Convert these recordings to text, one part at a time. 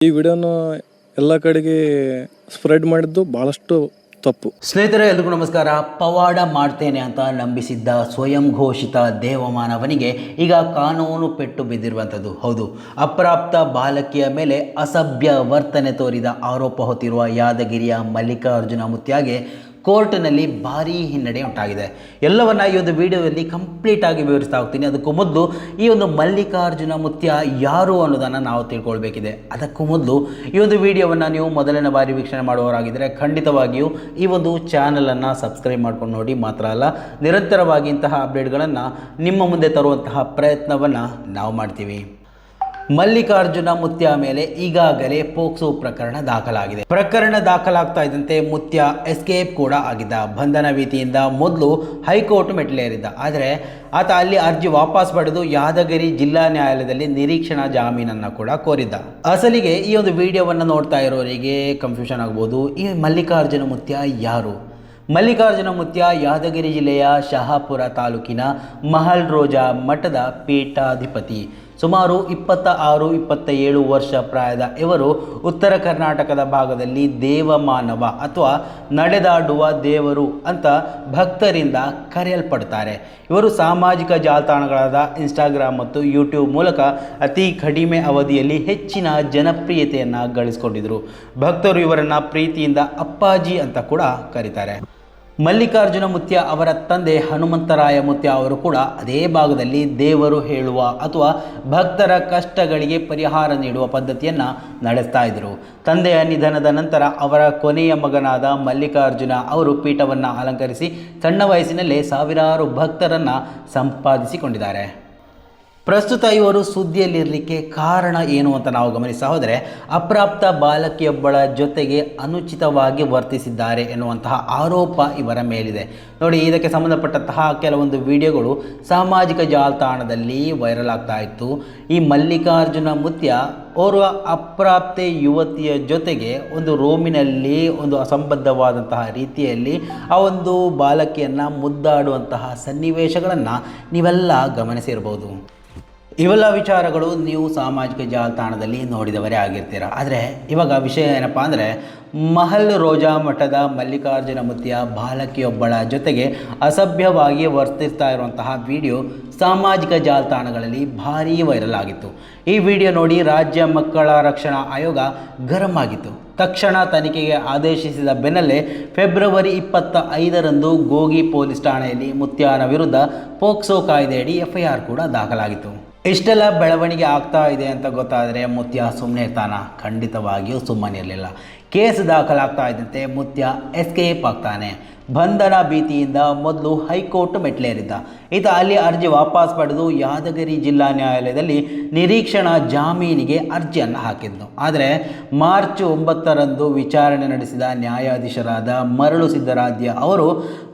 ಈ ವಿಡಿಯೋನ ಎಲ್ಲ ಕಡೆಗೆ ಸ್ಪ್ರೆಡ್ ಮಾಡಿದ್ದು ಭಾಳಷ್ಟು ತಪ್ಪು. ಸ್ನೇಹಿತರೆ, ಎಲ್ರಿಗೂ ನಮಸ್ಕಾರ. ಪವಾಡ ಮಾಡ್ತೇನೆ ಅಂತ ನಂಬಿಸಿದ್ದ ಸ್ವಯಂ ಘೋಷಿತ ದೇವಮಾನವನಿಗೆ ಈಗ ಕಾನೂನು ಪೆಟ್ಟು ಬಿದ್ದಿರುವಂಥದ್ದು. ಹೌದು, ಅಪ್ರಾಪ್ತ ಬಾಲಕಿಯ ಮೇಲೆ ಅಸಭ್ಯ ವರ್ತನೆ ತೋರಿದ ಆರೋಪ ಹೊತ್ತಿರುವ ಯಾದಗಿರಿಯ ಮಲ್ಲಿಕಾರ್ಜುನ ಮುತ್ಯಾಗೆ ಕೋರ್ಟ್ನಲ್ಲಿ ಭಾರೀ ಹಿನ್ನಡೆ ಉಂಟಾಗಿದೆ. ಎಲ್ಲವನ್ನ ಈ ಒಂದು ವಿಡಿಯೋದಲ್ಲಿ ಕಂಪ್ಲೀಟ್ ಆಗಿ ವಿವರಿಸ್ತಾ ಹೋಗ್ತೀನಿ. ಅದಕ್ಕೂ ಮೊದಲು ಈ ಒಂದು ಮಲ್ಲಿಕಾರ್ಜುನ ಮುತ್ಯ ಯಾರು ಅನ್ನೋದನ್ನು ನಾವು ತಿಳ್ಕೊಳ್ಬೇಕಿದೆ. ಅದಕ್ಕೂ ಮೊದಲು ಈ ಒಂದು ವಿಡಿಯೋವನ್ನು ನೀವು ಮೊದಲನೇ ಬಾರಿ ವೀಕ್ಷಣೆ ಮಾಡುವವರಾಗಿದ್ದರೆ ಖಂಡಿತವಾಗಿಯೂ ಈ ಒಂದು ಚಾನಲನ್ನು ಸಬ್ಸ್ಕ್ರೈಬ್ ಮಾಡ್ಕೊಂಡು ನೋಡಿ. ಮಾತ್ರ ಅಲ್ಲ, ನಿರಂತರವಾಗಿ ಇಂತಹ ಅಪ್ಡೇಟ್ಗಳನ್ನು ನಿಮ್ಮ ಮುಂದೆ ತರುವಂತಹ ಪ್ರಯತ್ನವನ್ನು ನಾವು ಮಾಡ್ತೀವಿ. ಮಲ್ಲಿಕಾರ್ಜುನ ಮುತ್ಯ ಮೇಲೆ ಈಗಾಗಲೇ ಪೋಕ್ಸೋ ಪ್ರಕರಣ ದಾಖಲಾಗಿದೆ. ಪ್ರಕರಣ ದಾಖಲಾಗ್ತಾ ಇದ್ದಂತೆ ಮುತ್ಯ ಎಸ್ಕೇಪ್ ಕೂಡ ಆಗಿದ್ದ. ಬಂಧನ ಭೀತಿಯಿಂದ ಮೊದಲು ಹೈಕೋರ್ಟ್ ಮೆಟ್ಟಿಲೇರಿದ್ದ. ಆದರೆ ಆತ ಅಲ್ಲಿ ಅರ್ಜಿ ವಾಪಸ್ ಪಡೆದು ಯಾದಗಿರಿ ಜಿಲ್ಲಾ ನ್ಯಾಯಾಲಯದಲ್ಲಿ ನಿರೀಕ್ಷಣಾ ಜಾಮೀನನ್ನು ಕೂಡ ಕೋರಿದ್ದ. ಅಸಲಿಗೆ ಈ ಒಂದು ವಿಡಿಯೋವನ್ನು ನೋಡ್ತಾ ಇರೋರಿಗೆ ಕನ್ಫ್ಯೂಷನ್ ಆಗ್ಬೋದು, ಈ ಮಲ್ಲಿಕಾರ್ಜುನ ಮುತ್ಯ ಯಾರು? ಮಲ್ಲಿಕಾರ್ಜುನ ಮುತ್ಯ ಯಾದಗಿರಿ ಜಿಲ್ಲೆಯ ಶಹಾಪುರ ತಾಲೂಕಿನ ಮಹಲ್ ರೋಜಾ ಮಠದ ಪೀಠಾಧಿಪತಿ. ಸುಮಾರು 26-27 ವರ್ಷ ಪ್ರಾಯದ ಇವರು ಉತ್ತರ ಕರ್ನಾಟಕದ ಭಾಗದಲ್ಲಿ ದೇವಮಾನವ ಅಥವಾ ನಡೆದಾಡುವ ದೇವರು ಅಂತ ಭಕ್ತರಿಂದ ಕರೆಯಲ್ಪಡ್ತಾರೆ. ಇವರು ಸಾಮಾಜಿಕ ಜಾಲತಾಣಗಳಾದ ಇನ್ಸ್ಟಾಗ್ರಾಮ್ ಮತ್ತು ಯೂಟ್ಯೂಬ್ ಮೂಲಕ ಅತಿ ಕಡಿಮೆ ಅವಧಿಯಲ್ಲಿ ಹೆಚ್ಚಿನ ಜನಪ್ರಿಯತೆಯನ್ನು ಗಳಿಸಿಕೊಂಡಿದ್ದರು. ಭಕ್ತರು ಇವರನ್ನು ಪ್ರೀತಿಯಿಂದ ಅಪ್ಪಾಜಿ ಅಂತ ಕೂಡ ಕರೀತಾರೆ. ಮಲ್ಲಿಕಾರ್ಜುನ ಮುತ್ಯ ಅವರ ತಂದೆ ಹನುಮಂತರಾಯ ಮುತ್ಯ ಅವರು ಕೂಡ ಅದೇ ಭಾಗದಲ್ಲಿ ದೇವರು ಹೇಳುವ ಅಥವಾ ಭಕ್ತರ ಕಷ್ಟಗಳಿಗೆ ಪರಿಹಾರ ನೀಡುವ ಪದ್ಧತಿಯನ್ನು ನಡೆಸ್ತಾ ಇದ್ದರು. ತಂದೆಯ ನಿಧನದ ನಂತರ ಅವರ ಕೊನೆಯ ಮಗನಾದ ಮಲ್ಲಿಕಾರ್ಜುನ ಅವರು ಪೀಠವನ್ನು ಅಲಂಕರಿಸಿ ಸಣ್ಣ ವಯಸ್ಸಿನಲ್ಲೇ ಸಾವಿರಾರು ಭಕ್ತರನ್ನು ಸಂಪಾದಿಸಿಕೊಂಡಿದ್ದಾರೆ. ಪ್ರಸ್ತುತ ಇವರು ಸುದ್ದಿಯಲ್ಲಿರಲಿಕ್ಕೆ ಕಾರಣ ಏನು ಅಂತ ನಾವು ಗಮನಿಸ್ತಾ ಹೋದರೆ, ಅಪ್ರಾಪ್ತ ಬಾಲಕಿಯೊಬ್ಬಳ ಜೊತೆಗೆ ಅನುಚಿತವಾಗಿ ವರ್ತಿಸಿದ್ದಾರೆ ಎನ್ನುವಂತಹ ಆರೋಪ ಇವರ ಮೇಲಿದೆ. ನೋಡಿ, ಇದಕ್ಕೆ ಸಂಬಂಧಪಟ್ಟಂತಹ ಕೆಲವೊಂದು ವಿಡಿಯೋಗಳು ಸಾಮಾಜಿಕ ಜಾಲತಾಣದಲ್ಲಿ ವೈರಲ್ ಆಗ್ತಾ ಇತ್ತು. ಈ ಮಲ್ಲಿಕಾರ್ಜುನ ಮುತ್ಯ ಓರ್ವ ಅಪ್ರಾಪ್ತೆ ಯುವತಿಯ ಜೊತೆಗೆ ಒಂದು ರೂಮಿನಲ್ಲಿ ಒಂದು ಅಸಂಬದ್ಧವಾದಂತಹ ರೀತಿಯಲ್ಲಿ ಆ ಒಂದು ಬಾಲಕಿಯನ್ನು ಮುದ್ದಾಡುವಂತಹ ಸನ್ನಿವೇಶಗಳನ್ನು ನೀವೆಲ್ಲ ಗಮನಿಸಿರ್ಬೋದು. ಇವೆಲ್ಲ ವಿಚಾರಗಳು ನೀವು ಸಾಮಾಜಿಕ ಜಾಲತಾಣದಲ್ಲಿ ನೋಡಿದವರೇ ಆಗಿರ್ತೀರ. ಆದರೆ ಇವಾಗ ವಿಷಯ ಏನಪ್ಪ ಅಂದರೆ, ಮಹಲ್ ರೋಜಾ ಮಠದ ಮಲ್ಲಿಕಾರ್ಜುನ ಮುತ್ಯ ಬಾಲಕಿಯೊಬ್ಬಳ ಜೊತೆಗೆ ಅಸಭ್ಯವಾಗಿ ವರ್ತಿಸ್ತಾ ಇರುವಂತಹ ವಿಡಿಯೋ ಸಾಮಾಜಿಕ ಜಾಲತಾಣಗಳಲ್ಲಿ ಭಾರೀ ವೈರಲ್ ಆಗಿತ್ತು. ಈ ವಿಡಿಯೋ ನೋಡಿ ರಾಜ್ಯ ಮಕ್ಕಳ ರಕ್ಷಣಾ ಆಯೋಗ ಗರಂ ಆಗಿತ್ತು. ತಕ್ಷಣ ತನಿಖೆಗೆ ಆದೇಶಿಸಿದ ಬೆನ್ನಲ್ಲೇ ಫೆಬ್ರವರಿ 25ರಂದು ಗೋಗಿ ಪೊಲೀಸ್ ಠಾಣೆಯಲ್ಲಿ ಮುತ್ಯಾನ ವಿರುದ್ಧ ಪೋಕ್ಸೋ ಕಾಯ್ದೆಯಡಿ FIR ಕೂಡ ದಾಖಲಾಗಿತ್ತು. ಇಷ್ಟೆಲ್ಲ ಬೆಳವಣಿಗೆ ಆಗ್ತಾ ಇದೆ ಅಂತ ಗೊತ್ತಾದರೆ ಮುತ್ಯ ಸುಮ್ಮನೆ ಇರ್ತಾನ? ಖಂಡಿತವಾಗಿಯೂ ಸುಮ್ಮನಿರಲಿಲ್ಲ. ಕೇಸ್ ದಾಖಲಾಗ್ತಾ ಇದ್ದಂತೆ ಮುತ್ಯ ಎಸ್ಕೇಪ್ ಆಗ್ತಾನೆ. ಬಂಧನ ಭೀತಿಯಿಂದ ಮೊದಲು ಹೈಕೋರ್ಟ್ ಮೆಟ್ಲೇರಿದ್ದ. ಈತ ಅಲ್ಲಿ ಅರ್ಜಿ ವಾಪಸ್ ಪಡೆದು ಯಾದಗಿರಿ ಜಿಲ್ಲಾ ನ್ಯಾಯಾಲಯದಲ್ಲಿ ನಿರೀಕ್ಷಣಾ ಜಾಮೀನಿಗೆ ಅರ್ಜಿಯನ್ನು ಹಾಕಿದ್ನು. ಆದರೆ ಮಾರ್ಚ್ 9ರಂದು ವಿಚಾರಣೆ ನಡೆಸಿದ ನ್ಯಾಯಾಧೀಶರಾದ ಮರಳು ಸಿದ್ದರಾಧ್ಯ ಅವರು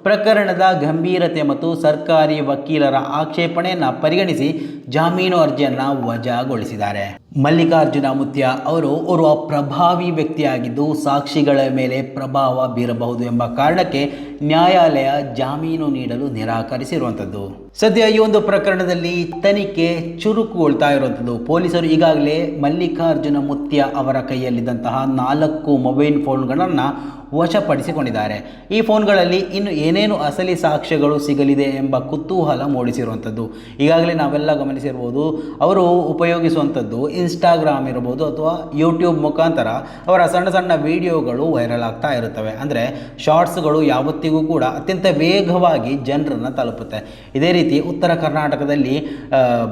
ಪ್ರಕರಣದ ಗಂಭೀರತೆ ಮತ್ತು ಸರ್ಕಾರಿ ವಕೀಲರ ಆಕ್ಷೇಪಣೆಯನ್ನು ಪರಿಗಣಿಸಿ ಜಾಮೀನು ಅರ್ಜಿಯನ್ನು ವಜಾಗೊಳಿಸಿದ್ದಾರೆ. ಮಲ್ಲಿಕಾರ್ಜುನ ಮುತ್ಯ ಅವರು ಓರ್ವ ಪ್ರಭಾವಿ ವ್ಯಕ್ತಿಯಾಗಿದ್ದು ಸಾಕ್ಷಿಗಳ ಮೇಲೆ ಪ್ರಭಾವ ಬೀರಬಹುದು ಎಂಬ ಕಾರಣಕ್ಕೆ ನ್ಯಾಯಾಲಯ ಜಾಮೀನು ನೀಡಲು ನಿರಾಕರಿಸಿರುವಂಥದ್ದು. ಸದ್ಯ ಈ ಒಂದು ಪ್ರಕರಣದಲ್ಲಿ ತನಿಖೆ ಚುರುಕುಗೊಳ್ತಾ ಇರುವಂಥದ್ದು. ಪೊಲೀಸರು ಈಗಾಗಲೇ ಮಲ್ಲಿಕಾರ್ಜುನ ಮುತ್ಯ ಅವರ ಕೈಯಲ್ಲಿದ್ದಂತಹ 4 ಮೊಬೈಲ್ ಫೋನ್ಗಳನ್ನು ವಶಪಡಿಸಿಕೊಂಡಿದ್ದಾರೆ. ಈ ಫೋನ್ಗಳಲ್ಲಿ ಇನ್ನು ಏನೇನು ಅಸಲಿ ಸಾಕ್ಷ್ಯಗಳು ಸಿಗಲಿದೆ ಎಂಬ ಕುತೂಹಲ ಮೂಡಿಸಿರುವಂಥದ್ದು. ಈಗಾಗಲೇ ನಾವೆಲ್ಲ ಗಮನಿಸಿರ್ಬೋದು, ಅವರು ಉಪಯೋಗಿಸುವಂಥದ್ದು ಇನ್ಸ್ಟಾಗ್ರಾಮ್ ಇರ್ಬೋದು ಅಥವಾ ಯೂಟ್ಯೂಬ್ ಮುಖಾಂತರ ಅವರ ಸಣ್ಣ ಸಣ್ಣ ವಿಡಿಯೋಗಳು ವೈರಲ್ ಆಗ್ತಾ ಇರುತ್ತವೆ. ಅಂದರೆ ಶಾರ್ಟ್ಸ್ಗಳು ಯಾವತ್ತಿಗೂ ಕೂಡ ಅತ್ಯಂತ ವೇಗವಾಗಿ ಜನರನ್ನು ತಲುಪುತ್ತೆ. ಇದೇ ರೀತಿ ಉತ್ತರ ಕರ್ನಾಟಕದಲ್ಲಿ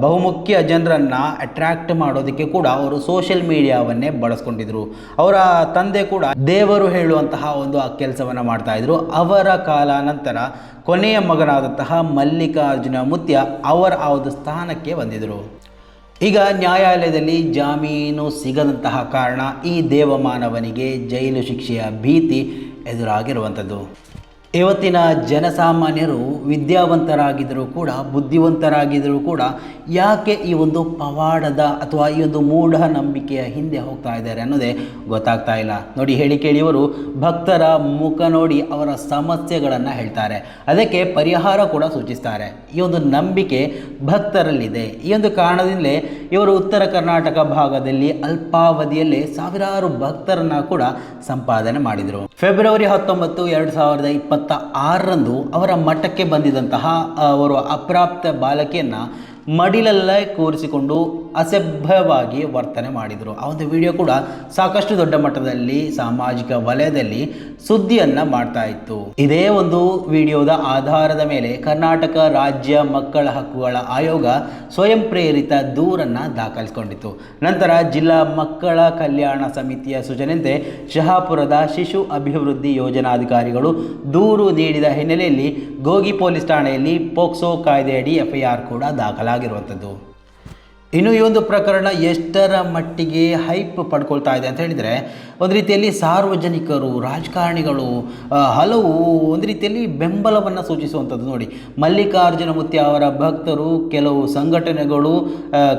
ಬಹುಮುಖ್ಯ ಜನರನ್ನು ಅಟ್ರಾಕ್ಟ್ ಮಾಡೋದಕ್ಕೆ ಕೂಡ ಅವರು ಸೋಷಿಯಲ್ ಮೀಡಿಯಾವನ್ನೇ ಬಳಸ್ಕೊಂಡಿದ್ರು. ಅವರ ತಂದೆ ಕೂಡ ದೇವರು ಹೇಳುವಂತಹ ಒಂದು ಕೆಲಸವನ್ನು ಮಾಡ್ತಾ ಇದ್ರು. ಅವರ ಕಾಲ ನಂತರ ಕೊನೆಯ ಮಗನಾದಂತಹ ಮಲ್ಲಿಕಾರ್ಜುನ ಮುತ್ಯ ಅವರ ಆ ಒಂದು ಸ್ಥಾನಕ್ಕೆ ಬಂದಿದ್ದರು. ಈಗ ನ್ಯಾಯಾಲಯದಲ್ಲಿ ಜಾಮೀನು ಸಿಗದಂತಹ ಕಾರಣ ಈ ದೇವಮಾನವನಿಗೆ ಜೈಲು ಶಿಕ್ಷೆಯ ಭೀತಿ ಎದುರಾಗಿರುವಂಥದ್ದು. ಇವತ್ತಿನ ಜನಸಾಮಾನ್ಯರು ವಿದ್ಯಾವಂತರಾಗಿದ್ದರೂ ಕೂಡ ಬುದ್ಧಿವಂತರಾಗಿದ್ದರೂ ಕೂಡ ಯಾಕೆ ಈ ಒಂದು ಪವಾಡದ ಅಥವಾ ಈ ಒಂದು ಮೂಢನಂಬಿಕೆಯ ಹಿಂದೆ ಹೋಗ್ತಾ ಇದ್ದಾರೆ ಅನ್ನೋದೇ ಗೊತ್ತಾಗ್ತಾ ಇಲ್ಲ. ನೋಡಿ, ಹೇಳಿ ಕೇಳಿಯವರು ಭಕ್ತರ ಮುಖ ನೋಡಿ ಅವರ ಸಮಸ್ಯೆಗಳನ್ನು ಹೇಳ್ತಾರೆ, ಅದಕ್ಕೆ ಪರಿಹಾರ ಕೂಡ ಸೂಚಿಸ್ತಾರೆ. ಈ ಒಂದು ನಂಬಿಕೆ ಭಕ್ತರಲ್ಲಿದೆ. ಈ ಒಂದು ಕಾರಣದಿಂದಲೇ ಇವರು ಉತ್ತರ ಕರ್ನಾಟಕ ಭಾಗದಲ್ಲಿ ಅಲ್ಪಾವಧಿಯಲ್ಲೇ ಸಾವಿರಾರು ಭಕ್ತರನ್ನು ಕೂಡ ಸಂಪಾದನೆ ಮಾಡಿದರು. ಫೆಬ್ರವರಿ 19, 2026ರಂದು ಅವರ ಮಠಕ್ಕೆ ಬಂದಿದ್ದಂತಹ ಅವರು ಅಪ್ರಾಪ್ತ ಬಾಲಕಿಯನ್ನು ಮಡಿಲಲ್ಲೇ ಕೂರಿಸಿಕೊಂಡು ಅಸಭ್ಯವಾಗಿ ವರ್ತನೆ ಮಾಡಿದರು. ಆ ಒಂದು ವಿಡಿಯೋ ಕೂಡ ಸಾಕಷ್ಟು ದೊಡ್ಡ ಮಟ್ಟದಲ್ಲಿ ಸಾಮಾಜಿಕ ವಲಯದಲ್ಲಿ ಸುದ್ದಿಯನ್ನು ಮಾಡ್ತಾ ಇತ್ತು. ಇದೇ ಒಂದು ವಿಡಿಯೋದ ಆಧಾರದ ಮೇಲೆ ಕರ್ನಾಟಕ ರಾಜ್ಯ ಮಕ್ಕಳ ಹಕ್ಕುಗಳ ಆಯೋಗ ಸ್ವಯಂ ಪ್ರೇರಿತ ದೂರನ್ನು ದಾಖಲಿಸಿಕೊಂಡಿತು. ನಂತರ ಜಿಲ್ಲಾ ಮಕ್ಕಳ ಕಲ್ಯಾಣ ಸಮಿತಿಯ ಸೂಚನೆಯಂತೆ ಶಹಾಪುರದ ಶಿಶು ಅಭಿವೃದ್ಧಿ ಯೋಜನಾಧಿಕಾರಿಗಳು ದೂರು ನೀಡಿದ ಹಿನ್ನೆಲೆಯಲ್ಲಿ ಗೋಗಿ ಪೊಲೀಸ್ ಠಾಣೆಯಲ್ಲಿ ಪೋಕ್ಸೋ ಕಾಯ್ದೆಯಡಿ FIR ಕೂಡ ದಾಖಲಾಗಿರುವಂಥದ್ದು. ಇನ್ನು ಈ ಒಂದು ಪ್ರಕರಣ ಎಷ್ಟರ ಮಟ್ಟಿಗೆ ಹೈಪ್ ಪಡ್ಕೊಳ್ತಾ ಇದೆ ಅಂತ ಹೇಳಿದರೆ, ಒಂದು ರೀತಿಯಲ್ಲಿ ಸಾರ್ವಜನಿಕರು, ರಾಜಕಾರಣಿಗಳು ಹಲವು ಒಂದು ರೀತಿಯಲ್ಲಿ ಬೆಂಬಲವನ್ನು ಸೂಚಿಸುವಂಥದ್ದು. ನೋಡಿ, ಮಲ್ಲಿಕಾರ್ಜುನ ಮುತ್ಯ ಅವರ ಭಕ್ತರು, ಕೆಲವು ಸಂಘಟನೆಗಳು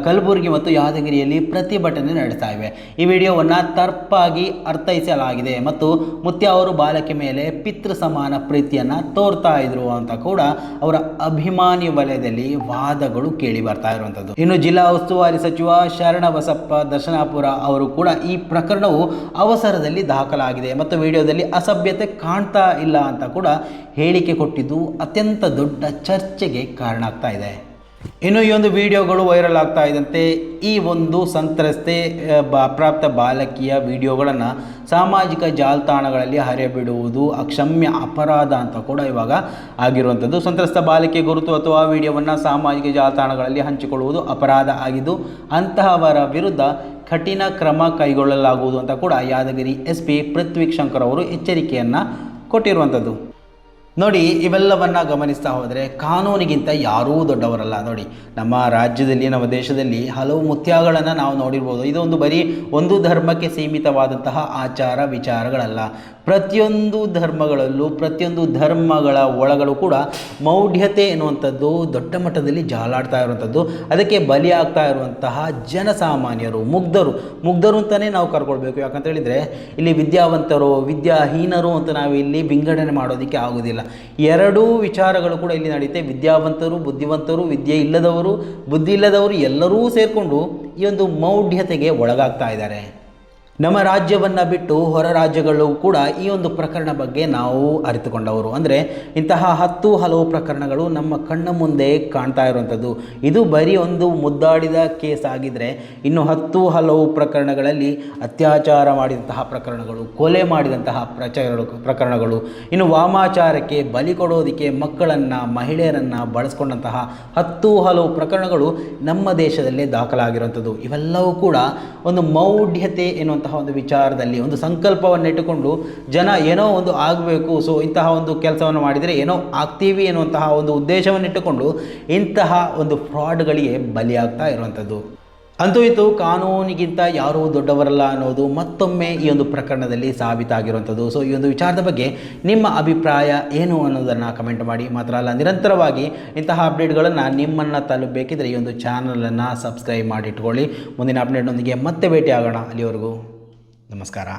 ಕಲಬುರಗಿ ಮತ್ತು ಯಾದಗಿರಿಯಲ್ಲಿ ಪ್ರತಿಭಟನೆ ನಡೆಸ್ತಾ ಇವೆ. ಈ ವಿಡಿಯೋವನ್ನು ತಪ್ಪಾಗಿ ಅರ್ಥೈಸಲಾಗಿದೆ ಮತ್ತು ಮುತ್ಯ ಅವರು ಬಾಲಕಿ ಮೇಲೆ ಪಿತೃ ಸಮಾನ ಪ್ರೀತಿಯನ್ನು ತೋರ್ತಾ ಇದ್ರು ಅಂತ ಕೂಡ ಅವರ ಅಭಿಮಾನಿ ವಲಯದಲ್ಲಿ ವಾದಗಳು ಕೇಳಿ ಬರ್ತಾ ಇರುವಂಥದ್ದು. ಇನ್ನು ಜಿಲ್ಲಾ ಉಸ್ತುವಾರಿ ಸಚಿವ ಶರಣಬಸಪ್ಪ ದರ್ಶನಾಪುರ ಅವರು ಕೂಡ ಈ ಪ್ರಕರಣವು ಅವಸರದಲ್ಲಿ ದಾಖಲಾಗಿದೆ ಮತ್ತು ವಿಡಿಯೋದಲ್ಲಿ ಅಸಭ್ಯತೆ ಕಾಣ್ತಾ ಇಲ್ಲ ಅಂತ ಕೂಡ ಹೇಳಿಕೆ ಕೊಟ್ಟಿದ್ದು ಅತ್ಯಂತ ದೊಡ್ಡ ಚರ್ಚೆಗೆ ಕಾರಣ ಆಗ್ತಾ ಇದೆ. ಇನ್ನು ಈ ಒಂದು ವಿಡಿಯೋಗಳು ವೈರಲ್ ಆಗ್ತಾ ಇದ್ದಂತೆ ಈ ಒಂದು ಸಂತ್ರಸ್ತೆ ಅಪ್ರಾಪ್ತ ಬಾಲಕಿಯ ವಿಡಿಯೋಗಳನ್ನು ಸಾಮಾಜಿಕ ಜಾಲತಾಣಗಳಲ್ಲಿ ಹರಿಬಿಡುವುದು ಅಕ್ಷಮ್ಯ ಅಪರಾಧ ಅಂತ ಕೂಡ ಇವಾಗ ಆಗಿರುವಂಥದ್ದು. ಸಂತ್ರಸ್ತ ಬಾಲಕಿ ಗುರುತು ಅಥವಾ ವಿಡಿಯೋವನ್ನು ಸಾಮಾಜಿಕ ಜಾಲತಾಣಗಳಲ್ಲಿ ಹಂಚಿಕೊಳ್ಳುವುದು ಅಪರಾಧ ಆಗಿದ್ದು ಅಂತಹವರ ವಿರುದ್ಧ ಕಠಿಣ ಕ್ರಮ ಕೈಗೊಳ್ಳಲಾಗುವುದು ಅಂತ ಕೂಡ ಯಾದಗಿರಿ SP ಪೃಥ್ವಿ ಶಂಕರ್ ಅವರು ಎಚ್ಚರಿಕೆಯನ್ನು ಕೊಟ್ಟಿರುವಂಥದ್ದು. ನೋಡಿ, ಇವೆಲ್ಲವನ್ನು ಗಮನಿಸ್ತಾ ಹೋದರೆ ಕಾನೂನಿಗಿಂತ ಯಾರೂ ದೊಡ್ಡವರಲ್ಲ. ನೋಡಿ, ನಮ್ಮ ರಾಜ್ಯದಲ್ಲಿ, ನಮ್ಮ ದೇಶದಲ್ಲಿ ಹಲವು ಮುತ್ಯಗಳನ್ನು ನಾವು ನೋಡಿರ್ಬೋದು. ಇದೊಂದು ಬರೀ ಒಂದು ಧರ್ಮಕ್ಕೆ ಸೀಮಿತವಾದಂತಹ ಆಚಾರ ವಿಚಾರಗಳಲ್ಲ. ಪ್ರತಿಯೊಂದು ಧರ್ಮಗಳಲ್ಲೂ, ಪ್ರತಿಯೊಂದು ಧರ್ಮಗಳ ಒಳಗಳು ಕೂಡ ಮೌಢ್ಯತೆ ಎನ್ನುವಂಥದ್ದು ದೊಡ್ಡ ಮಟ್ಟದಲ್ಲಿ ಜಾಲಾಡ್ತಾ ಇರುವಂಥದ್ದು. ಅದಕ್ಕೆ ಬಲಿಯಾಗ್ತಾ ಇರುವಂತಹ ಜನಸಾಮಾನ್ಯರು, ಮುಗ್ಧರು ಅಂತಲೇ ನಾವು ಕರ್ಕೊಳ್ಬೇಕು. ಯಾಕಂತ ಹೇಳಿದರೆ ಇಲ್ಲಿ ವಿದ್ಯಾವಂತರು, ವಿದ್ಯಾಹೀನರು ಅಂತ ನಾವು ಇಲ್ಲಿ ವಿಂಗಡಣೆ ಮಾಡೋದಕ್ಕೆ ಆಗೋದಿಲ್ಲ. ಎರಡೂ ವಿಚಾರಗಳು ಕೂಡ ಇಲ್ಲಿ ನಡೆಯುತ್ತೆ. ವಿದ್ಯಾವಂತರು, ಬುದ್ಧಿವಂತರು, ವಿದ್ಯೆ ಇಲ್ಲದವರು, ಬುದ್ಧಿ ಇಲ್ಲದವರು ಎಲ್ಲರೂ ಸೇರಿಕೊಂಡು ಈ ಒಂದು ಮೌಢ್ಯತೆಗೆ ಒಳಗಾಗ್ತಾ ಇದ್ದಾರೆ. ನಮ್ಮ ರಾಜ್ಯವನ್ನು ಬಿಟ್ಟು ಹೊರ ರಾಜ್ಯಗಳು ಕೂಡ ಈ ಒಂದು ಪ್ರಕರಣ ಬಗ್ಗೆ ನಾವು ಅರಿತುಕೊಂಡವರು. ಅಂದರೆ ಇಂತಹ ಹಲವು ಪ್ರಕರಣಗಳು ನಮ್ಮ ಕಣ್ಣ ಮುಂದೆ ಕಾಣ್ತಾ ಇರುವಂಥದ್ದು. ಇದು ಬರೀ ಒಂದು ಮುದ್ದಾಡಿದ ಕೇಸ್ ಆಗಿದ್ದರೆ ಇನ್ನು ಹಲವು ಪ್ರಕರಣಗಳಲ್ಲಿ ಅತ್ಯಾಚಾರ ಮಾಡಿದಂತಹ ಪ್ರಕರಣಗಳು, ಕೊಲೆ ಮಾಡಿದಂತಹ ಪ್ರಕರಣಗಳು, ಇನ್ನು ವಾಮಾಚಾರಕ್ಕೆ ಬಲಿ ಕೊಡೋದಕ್ಕೆ ಮಕ್ಕಳನ್ನು, ಮಹಿಳೆಯರನ್ನು ಬಳಸ್ಕೊಂಡಂತಹ ಹಲವು ಪ್ರಕರಣಗಳು ನಮ್ಮ ದೇಶದಲ್ಲೇ ದಾಖಲಾಗಿರುವಂಥದ್ದು. ಇವೆಲ್ಲವೂ ಕೂಡ ಒಂದು ಮೌಢ್ಯತೆ ಎನ್ನುವಂತಹ ಒಂದು ವಿಚಾರದಲ್ಲಿ ಒಂದು ಸಂಕಲ್ಪವನ್ನು ಇಟ್ಟುಕೊಂಡು ಜನ ಏನೋ ಒಂದು ಆಗಬೇಕು, ಸೊ ಇಂತಹ ಒಂದು ಕೆಲಸವನ್ನು ಮಾಡಿದರೆ ಏನೋ ಆಗ್ತೀವಿ ಎನ್ನುವಂತಹ ಒಂದು ಉದ್ದೇಶವನ್ನು ಇಟ್ಟುಕೊಂಡು ಇಂತಹ ಒಂದು ಫ್ರಾಡ್ಗಳಿಗೆ ಬಲಿಯಾಗ್ತಾ ಇರುವಂಥದ್ದು. ಅಂತೂ ಇದು ಕಾನೂನಿಗಿಂತ ಯಾರೂ ದೊಡ್ಡವರಲ್ಲ ಅನ್ನೋದು ಮತ್ತೊಮ್ಮೆ ಈ ಒಂದು ಪ್ರಕರಣದಲ್ಲಿ ಸಾಬೀತಾಗಿರುವಂಥದ್ದು. ಸೊ ಈ ಒಂದು ವಿಚಾರದ ಬಗ್ಗೆ ನಿಮ್ಮ ಅಭಿಪ್ರಾಯ ಏನು ಅನ್ನೋದನ್ನು ಕಮೆಂಟ್ ಮಾಡಿ. ಮಾತ್ರ ಅಲ್ಲ, ನಿರಂತರವಾಗಿ ಇಂತಹ ಅಪ್ಡೇಟ್ಗಳನ್ನು ನಿಮ್ಮನ್ನು ತಲುಪಬೇಕಿದ್ರೆ ಈ ಒಂದು ಚಾನಲನ್ನು ಸಬ್ಸ್ಕ್ರೈಬ್ ಮಾಡಿ ಇಟ್ಕೊಳ್ಳಿ. ಮುಂದಿನ ಅಪ್ಡೇಟ್ನೊಂದಿಗೆ ಮತ್ತೆ ಭೇಟಿ ಆಗೋಣ. ಅಲ್ಲಿವರೆಗೂ ನಮಸ್ಕಾರ.